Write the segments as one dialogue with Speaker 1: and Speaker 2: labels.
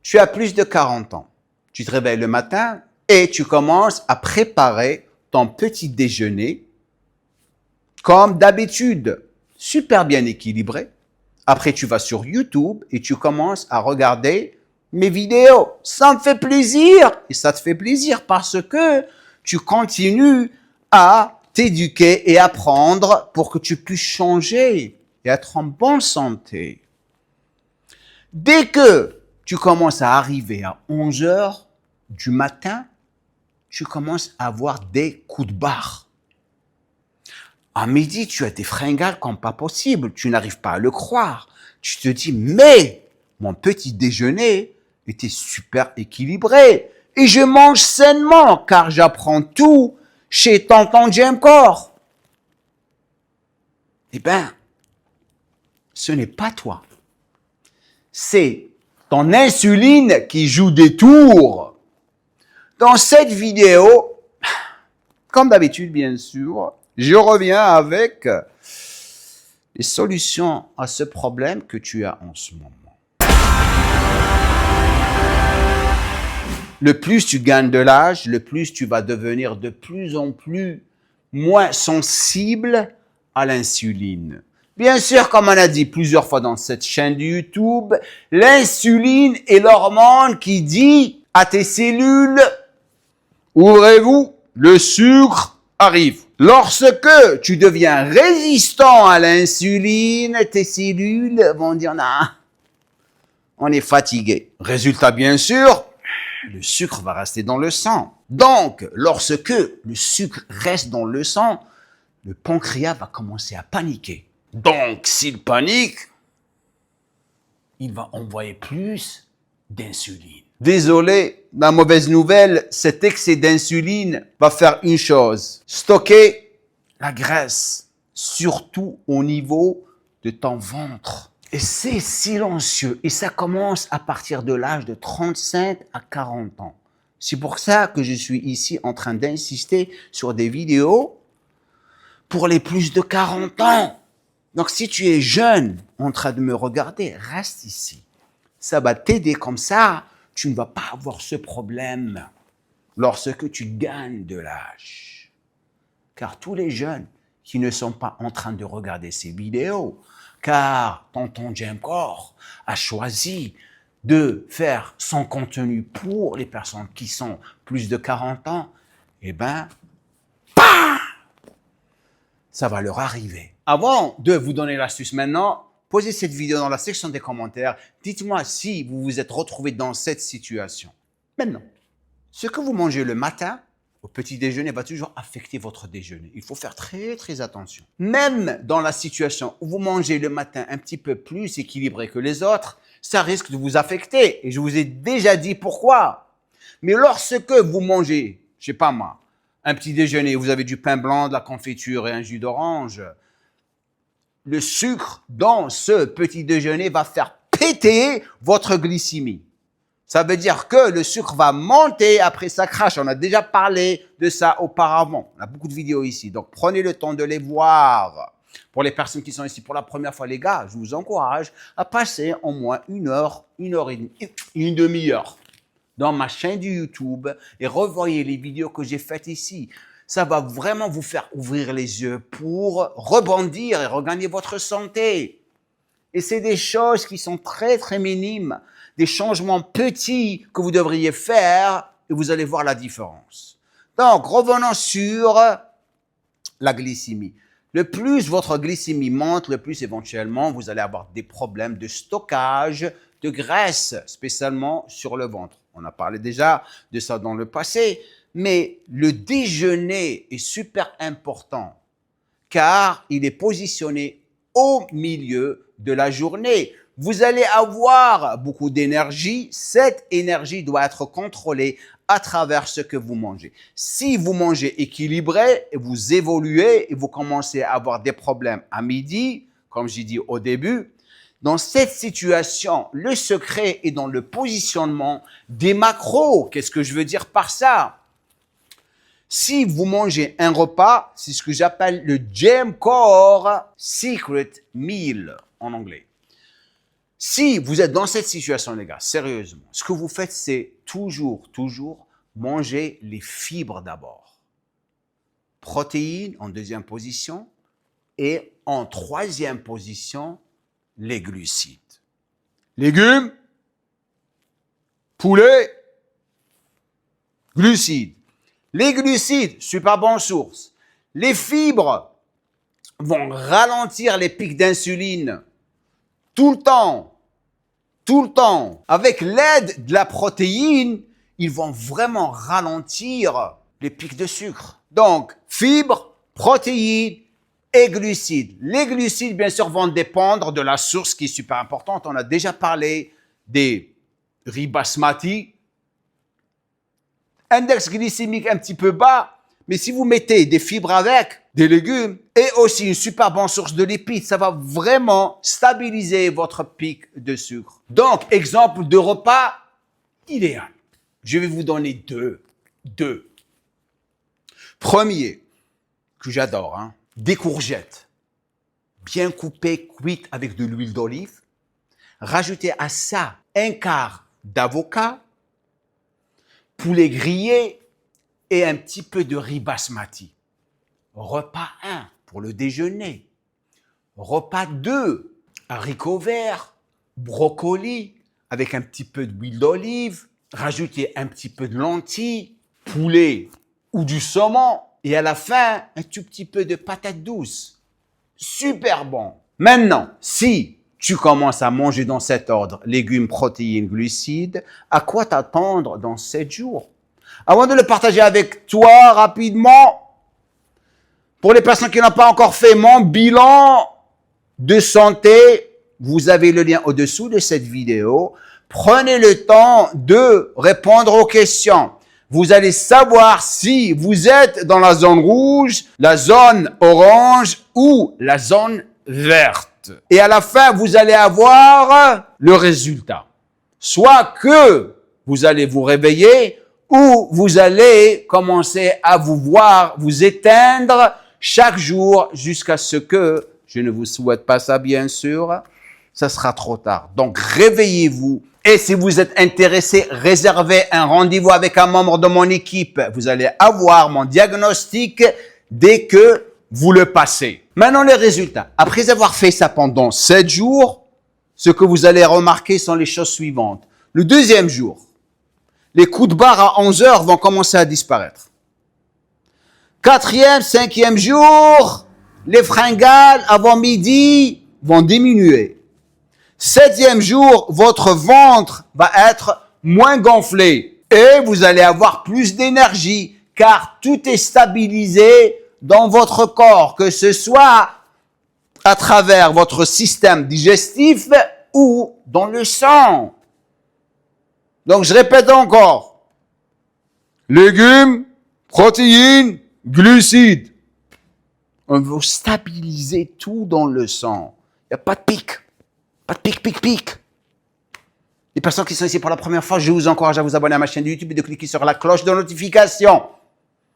Speaker 1: Tu as plus de 40 ans. Tu te réveilles le matin et tu commences à préparer ton petit déjeuner comme d'habitude, super bien équilibré. Après, tu vas sur YouTube et tu commences à regarder mes vidéos. Ça me fait plaisir. Et ça te fait plaisir parce que tu continues à t'éduquer et apprendre pour que tu puisses changer et être en bonne santé. Dès que tu commences à arriver à 11 heures du matin, tu commences à avoir des coups de barre. À midi, tu as des fringales comme pas possible. Tu n'arrives pas à le croire. Tu te dis, mais mon petit déjeuner était super équilibré. Et je mange sainement car j'apprends tout chez tonton James Core. Eh bien, ce n'est pas toi. C'est ton insuline qui joue des tours. Dans cette vidéo, comme d'habitude, bien sûr, je reviens avec les solutions à ce problème que tu as en ce moment. Le plus tu gagnes de l'âge, le plus tu vas devenir de plus en plus moins sensible à l'insuline. Bien sûr, comme on a dit plusieurs fois dans cette chaîne de YouTube, l'insuline est l'hormone qui dit à tes cellules, ouvrez-vous, le sucre arrive. Lorsque tu deviens résistant à l'insuline, tes cellules vont dire, non, on est fatigué. Résultat, bien sûr, le sucre va rester dans le sang. Donc, lorsque le sucre reste dans le sang, le pancréas va commencer à paniquer. Donc, s'il panique, il va envoyer plus d'insuline. Désolé, la mauvaise nouvelle, cet excès d'insuline va faire une chose, stocker la graisse, surtout au niveau de ton ventre. Et c'est silencieux et ça commence à partir de l'âge de 35 à 40 ans. C'est pour ça que je suis ici en train d'insister sur des vidéos pour les plus de 40 ans. Donc si tu es jeune en train de me regarder, reste ici. Ça va t'aider comme ça, tu ne vas pas avoir ce problème lorsque tu gagnes de l'âge. Car tous les jeunes qui ne sont pas en train de regarder ces vidéos, car tonton James Core a choisi de faire son contenu pour les personnes qui sont plus de 40 ans, eh bien, ça va leur arriver. Avant de vous donner l'astuce maintenant, posez cette vidéo dans la section des commentaires. Dites-moi si vous vous êtes retrouvé dans cette situation. Maintenant, ce que vous mangez le matin au petit déjeuner va toujours affecter votre déjeuner. Il faut faire très, très attention. Même dans la situation où vous mangez le matin un petit peu plus équilibré que les autres, ça risque de vous affecter. Et je vous ai déjà dit pourquoi. Mais lorsque vous mangez, je sais pas moi, un petit déjeuner, vous avez du pain blanc, de la confiture et un jus d'orange, le sucre dans ce petit déjeuner va faire péter votre glycémie. Ça veut dire que le sucre va monter, après ça crache. On a déjà parlé de ça auparavant. On a beaucoup de vidéos ici. Donc, prenez le temps de les voir. Pour les personnes qui sont ici pour la première fois, les gars, je vous encourage à passer au moins une heure et demie, une demi-heure dans ma chaîne de YouTube et revoyez les vidéos que j'ai faites ici. Ça va vraiment vous faire ouvrir les yeux pour rebondir et regagner votre santé. Et c'est des choses qui sont très, très minimes, des changements petits que vous devriez faire et vous allez voir la différence. Donc, revenons sur la glycémie. Le plus votre glycémie monte, le plus éventuellement vous allez avoir des problèmes de stockage de graisse, spécialement sur le ventre. On a parlé déjà de ça dans le passé, mais le déjeuner est super important car il est positionné au milieu de la journée. Vous allez avoir beaucoup d'énergie. Cette énergie doit être contrôlée à travers ce que vous mangez. Si vous mangez équilibré, vous évoluez et vous commencez à avoir des problèmes à midi, comme j'ai dit au début, dans cette situation, le secret est dans le positionnement des macros. Qu'est-ce que je veux dire par ça? Si vous mangez un repas, c'est ce que j'appelle le James Core Secret Meal en anglais. si vous êtes dans cette situation, les gars, sérieusement, ce que vous faites, c'est toujours manger les fibres d'abord. Protéines en deuxième position et en troisième position, les glucides. Légumes, poulet, glucides. Les glucides, super bonne source. Les fibres vont ralentir les pics d'insuline tout le temps. Avec l'aide de la protéine, ils vont vraiment ralentir les pics de sucre. Donc, fibres, protéines et glucides. Les glucides, bien sûr, vont dépendre de la source qui est super importante. On a déjà parlé des riz basmati. Index glycémique un petit peu bas, mais si vous mettez des fibres avec, des légumes, et aussi une super bonne source de lipides, ça va vraiment stabiliser votre pic de sucre. Donc, exemple de repas idéal. Je vais vous donner deux. Premier, que j'adore, des courgettes, bien coupées, cuites avec de l'huile d'olive. Rajoutez à ça un quart d'avocat, poulet grillé et un petit peu de riz basmati. Repas 1 pour le déjeuner. Repas 2, haricots verts, brocoli avec un petit peu d'huile d'olive. Rajoutez un petit peu de lentilles, poulet ou du saumon. Et à la fin, un tout petit peu de patates douces. Super bon. Maintenant, si tu commences à manger dans cet ordre, légumes, protéines, glucides, à quoi t'attendre dans 7 jours? Avant de le partager avec toi rapidement, pour les personnes qui n'ont pas encore fait mon bilan de santé, vous avez le lien au-dessous de cette vidéo. Prenez le temps de répondre aux questions. Vous allez savoir si vous êtes dans la zone rouge, la zone orange ou la zone verte. Et à la fin, vous allez avoir le résultat. Soit que vous allez vous réveiller ou vous allez commencer à vous voir, vous éteindre chaque jour jusqu'à ce que, je ne vous souhaite pas ça bien sûr, ça sera trop tard. Donc réveillez-vous. Et si vous êtes intéressé, réservez un rendez-vous avec un membre de mon équipe. Vous allez avoir mon diagnostic dès que vous le passez. Maintenant, les résultats. Après avoir fait ça pendant 7 jours, ce que vous allez remarquer sont les choses suivantes. Le deuxième jour, les coups de barre à 11 heures vont commencer à disparaître. 4e, 5e jour, les fringales avant midi vont diminuer. 7e jour, votre ventre va être moins gonflé et vous allez avoir plus d'énergie car tout est stabilisé dans votre corps, que ce soit à travers votre système digestif ou dans le sang. Donc, je répète encore. Légumes, protéines, glucides. On veut stabiliser tout dans le sang. Il n'y a pas de pic. Pas de pic. Les personnes qui sont ici pour la première fois, je vous encourage à vous abonner à ma chaîne de YouTube et de cliquer sur la cloche de notification.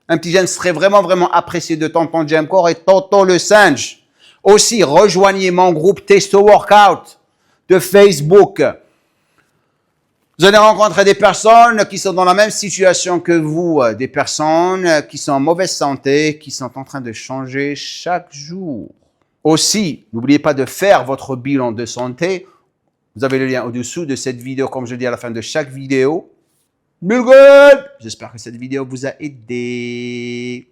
Speaker 1: Un petit j'aime serait vraiment apprécié de Tonton Jamcore et Toto le singe. Aussi, rejoignez mon groupe Testo Workout de Facebook. Vous allez rencontrer des personnes qui sont dans la même situation que vous, des personnes qui sont en mauvaise santé, qui sont en train de changer chaque jour. Aussi, n'oubliez pas de faire votre bilan de santé. Vous avez le lien au-dessous de cette vidéo, comme je dis à la fin de chaque vidéo. J'espère que cette vidéo vous a aidé.